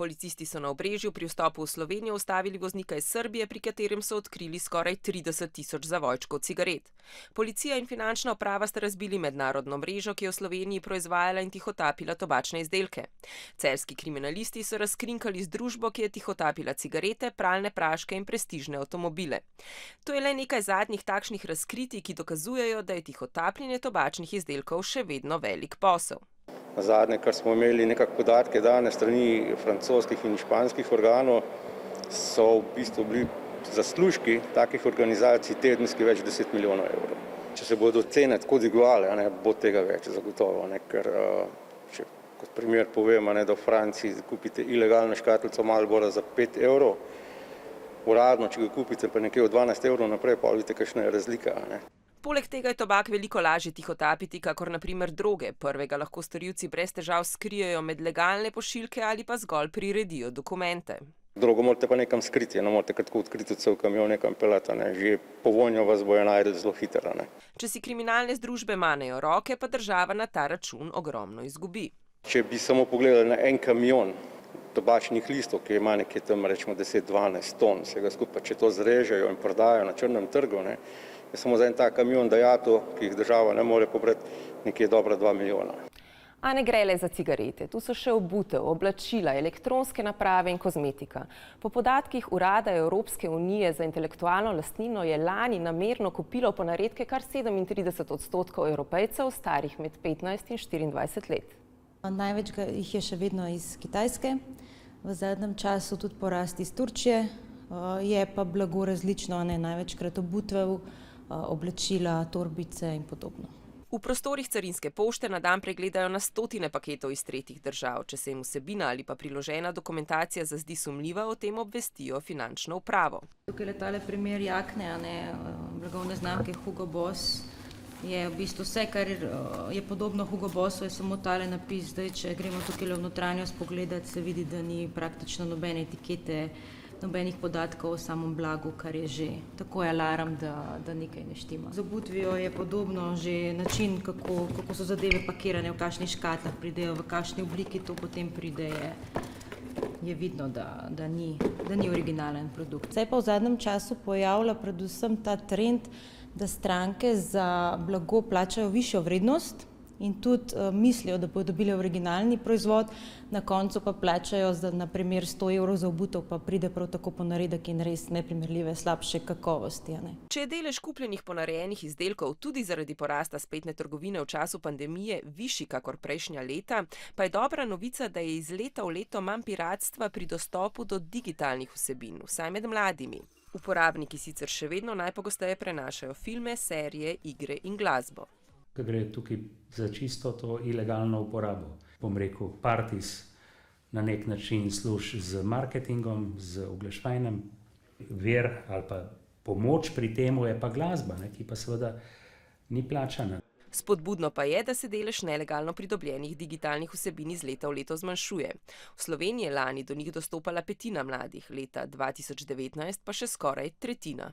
Policisti so na Obrežju pri vstopu v Slovenijo ustavili voznika iz Srbije, pri katerem so odkrili skoraj 30 tisoč zavojčkov cigaret. Policija in finančna uprava sta razbili mednarodno mrežo, ki je v Sloveniji proizvajala in tihotapila tobačne izdelke. Celjski kriminalisti so razkrinkali združbo, ki je tihotapila cigarete, pralne praške in prestižne avtomobile. To je le nekaj zadnjih takšnih razkritij, ki dokazujejo, da je tihotapljenje tobačnih izdelkov še vedno velik posel. Zadnje, kar smo imeli nekako podatke dane strani francoskih in španskih organov, so v bistvu bili zaslužki takih organizacij tedenski več 10 milijonov evrov. Če se bodo cene tako dvigovale, bo tega več zagotovo, ker če kot primer povem, da v Franciji kupite ilegalno škatlico Marlbora za 5 evrov, uradno, če ga kupite pa nekje od 12 evrov naprej, pa vidite, kakšna je razlika. Poleg tega je tobak veliko lažje tihotapiti, kakor na primer droge. Prvega lahko storilci brez težav skrijejo med legalne pošiljke ali pa zgolj priredijo dokumente. Drogo morate pa nekam skriti, ne morate tako odkriti cel kamion nekam pelati, že po vonju vas bojo najdeli zelo hitro. Če si kriminalne združbe manejo roke, pa država na ta račun ogromno izgubi. Če bi samo pogledali na en kamion tobačnih listov, ki ima nekje tam rečemo 10-12 ton, vsega skupaj, če to zrežejo in prodajo na črnem trgu, je samo za en tak kamion dajatev, ki jih država ne more pobrati, nekje dobra 2 milijona. A ne gre le za cigarete, tu so še obutev, oblačila, elektronske naprave in kozmetika. Po podatkih Urada Evropske unije za intelektualno lastnino je lani namerno kupilo ponaredke kar 37% Evropejcev, starih med 15 in 24 let. Največ jih je še vedno iz Kitajske, v zadnjem času tudi porast iz Turčije, je pa blago različno, največkrat obutev, oblačila, torbice in podobno. V prostorih carinske pošte na dan pregledajo na stotine paketov iz tretjih držav. Če se jim vsebina ali pa priložena dokumentacija zazdi sumljiva, o tem obvestijo finančno upravo. Tukaj je tale primer jakne, blagovne znamke Hugo Boss. Je v bistvu vse, kar je podobno Hugo Bossu, je samo tale napis. Zdaj, če gremo tukaj v notranjost pogledati, se vidi, da ni praktično nobene etikete, nobenih podatkov o samem blagu, kar je že tako alarm, da nekaj ne štima. Z obutvijo je podobno že način, kako so zadeve pakirane, v kakšnih škatlah pridejo, v kakšni obliki to potem pride, je vidno, da ni originalen produkt. Se pa v zadnjem času pojavlja predvsem ta trend, da stranke za blago plačajo višjo vrednost in tudi mislijo, da bodo dobili originalni proizvod, na koncu pa plačajo za na primer 100 evrov za obutev, pa pride prav tako ponaredek in res neprimerljive slabše kakovosti. Če je delež kupljenih ponarejenih izdelkov tudi zaradi porasta spletne trgovine v času pandemije višji kakor prejšnja leta, pa je dobra novica, da je iz leta v leto manj piratstva pri dostopu do digitalnih vsebin, vsaj med mladimi. Uporabniki sicer še vedno najpogosteje prenašajo filme, serije, igre in glasbo. Gre tukaj za čisto to ilegalno uporabo. Bom rekel, Partis na nek način služi z marketingom, z oglaševanjem. Vir ali pa pomoč pri temu je pa glasba, ki pa seveda ni plačana. Spodbudno pa je, da se delež nelegalno pridobljenih digitalnih vsebin iz leta v leto zmanjšuje. V Sloveniji je lani do njih dostopala petina mladih, leta 2019 pa še skoraj tretjina.